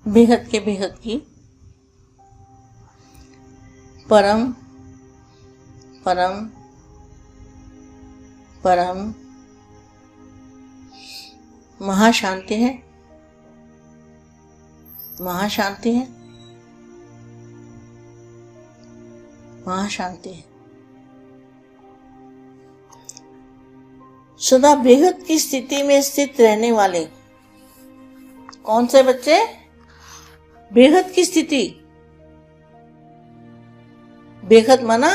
बेहद की परम परम परम महाशांति है, महाशांति है, महाशांति है। सदा बेहद की स्थिति में स्थित रहने वाले कौन से बच्चे? बेहद की स्थिति। बेहद माना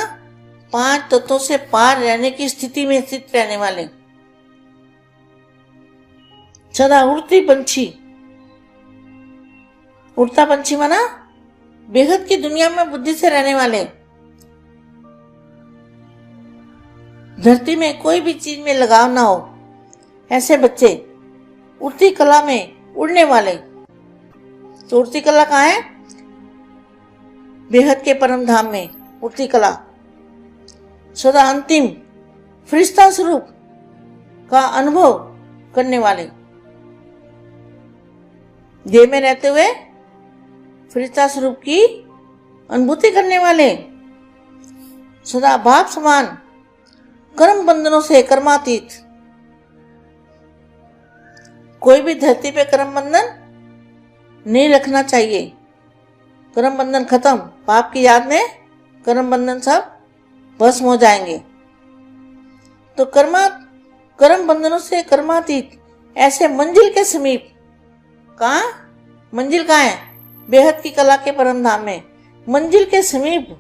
5 तत्वों से पार रहने की स्थिति में स्थित रहने वाले, सदा उड़ती पंछी। उड़ता पंछी माना बेहद की दुनिया में बुद्धि से रहने वाले, धरती में कोई भी चीज में लगाव ना हो ऐसे बच्चे, उड़ती कला में उड़ने वाले। तो उड़ती कला कहाँ है? बेहद के परम धाम में उड़ती कला। सदा अंतिम फरिश्ता स्वरूप का अनुभव करने वाले, देह में रहते हुए फरिश्ता स्वरूप की अनुभूति करने वाले, सदा बाप समान कर्म बंधनों से कर्मातीत। कोई भी धरती पे कर्म बंधन नहीं रखना चाहिए। कर्म बंधन खत्म, पाप की याद में कर्म बंधन सब भस्म हो जाएंगे। तो कर्म बंधनों से कर्मातीत ऐसे मंजिल के समीप, कहाँ मंजिल कहाँ है? बेहद की कला के परम धाम में मंजिल के समीप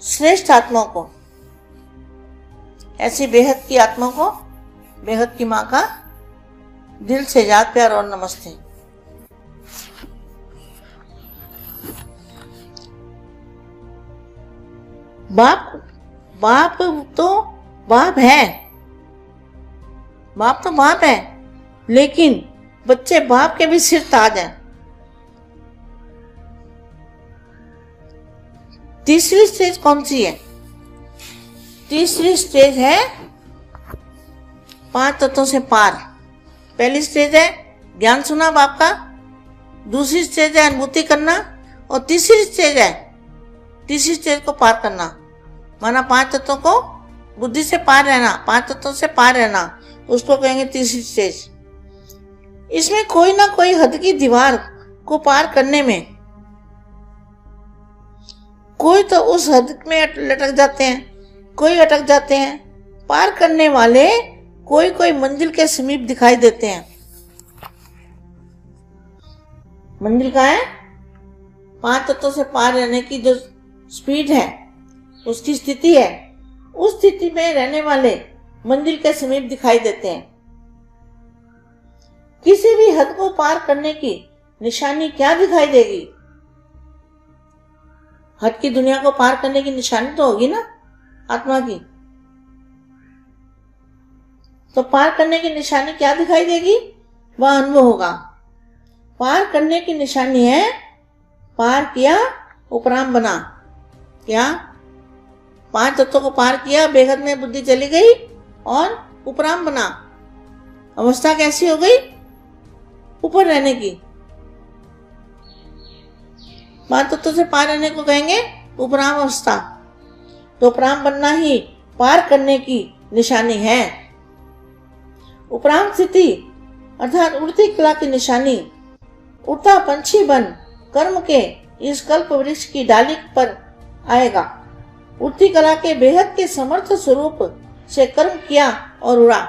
श्रेष्ठ आत्मा को, ऐसी बेहद की आत्मा को बेहद की माँ का दिल से याद प्यार और नमस्ते। बाप तो बाप है, बाप तो बाप है, लेकिन बच्चे बाप के भी सिर ताज हैं। तीसरी स्टेज कौन सी है? तीसरी स्टेज है 5 तत्वों से पार। पहली स्टेज है ज्ञान सुना बाप का, दूसरी स्टेज है अनुभूति करना, और तीसरी स्टेज को पार करना, माना 5 तत्वों को बुद्धि से पार रहना, 5 तत्वों से पार रहना, उसको कहेंगे तीसरी स्टेज। इसमें कोई ना कोई हद की दीवार को पार करने में कोई तो उस हद में लटक जाते हैं, कोई अटक जाते हैं। पार करने वाले कोई मंजिल के समीप दिखाई देते हैं। मंजिल कहाँ है? 5 तत्वों से पार रहने की जो स्पीड है, उसकी स्थिति है, उस स्थिति में रहने वाले मंजिल के समीप दिखाई देते हैं। किसी भी हद को पार करने की निशानी क्या दिखाई देगी? हद की दुनिया को पार करने की निशानी तो होगी ना आत्मा की। तो पार करने की निशानी क्या दिखाई देगी? वह अनुभव होगा। पार करने की निशानी है पार किया उपराम बना। क्या? 5 तत्वों को पार किया, बेहद में बुद्धि चली गई और उपराम बना। अवस्था कैसी हो गई? ऊपर रहने की। 5 तत्वों से पार रहने को कहेंगे उपराम अवस्था। तो उपराम बनना ही पार करने की निशानी है। उपराम स्थिति अर्थात उड़ती कला की निशानी, उड़ता पंछी बन कर्म के इस कल्प वृक्ष की डाली पर आएगा। उड़ती कला के बेहद के समर्थ स्वरूप से कर्म किया और उड़ा।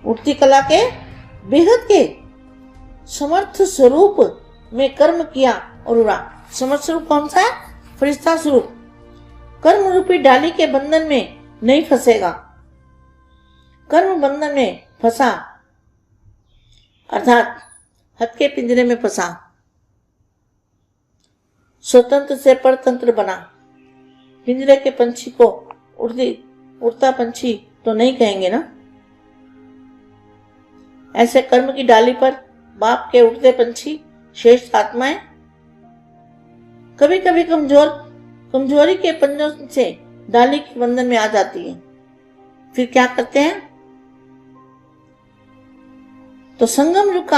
उड़ती कला के बेहद के समर्थ स्वरूप में कर्म किया और उड़ा। समर्थ स्वरूप कौन सा है? फरिश्ता स्वरूप। कर्म रूपी डाली के बंधन में नहीं फंसेगा। कर्म बंधन में फंसा अर्थात हद के पिंजरे में फंसा, स्वतंत्र से परतंत्र बना। पिंजरे के पंछी को उड़ता पंछी तो नहीं कहेंगे ना। ऐसे कर्म की डाली पर बाप के उड़ते पंछी श्रेष्ठ आत्माएं कभी कभी कमजोरी के पंजों से डाली के बंधन में आ जाती है। फिर क्या करते हैं? तो संगम युग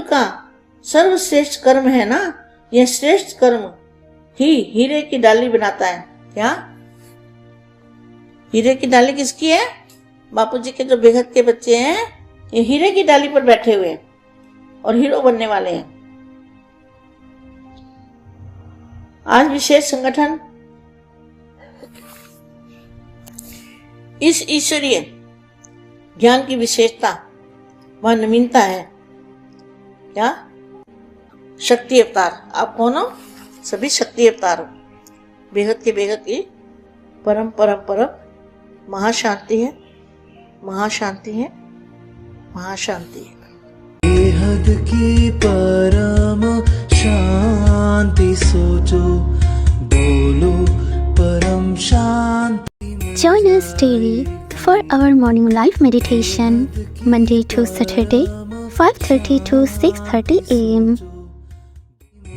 का सर्वश्रेष्ठ कर्म है ना, यह श्रेष्ठ कर्म ही हीरे की डाली बनाता है। क्या हीरे की डाली किसकी है? बापूजी के जो बेहद के बच्चे हैं, ये हीरे की डाली पर बैठे हुए हैं और हीरो बनने वाले हैं। आज विशेष संगठन इस ईश्वरीय ज्ञान की विशेषता व नवीनता है। क्या? शक्ति अवतार। आप कौन हो? सभी शक्ति अवतार हो। बेहद के बेहद की परम परम परम महाशांति है, महाशांति है, महाशांति है। बेहद की परम शांति सोचो, बोलो परम शांति। Join us daily for our morning live meditation, Monday to Saturday, 5:30 to 6:30 a.m.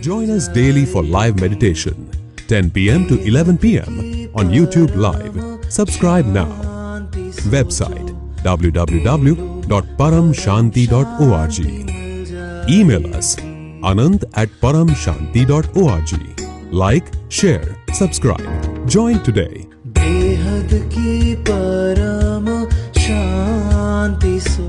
Join us daily for live meditation, 10 p.m. to 11 p.m. on YouTube Live. Subscribe now. Website www.paramshanti.org. Email us anant@paramshanti.org. Like, share, subscribe. Join today. बेहद की परम शांति सो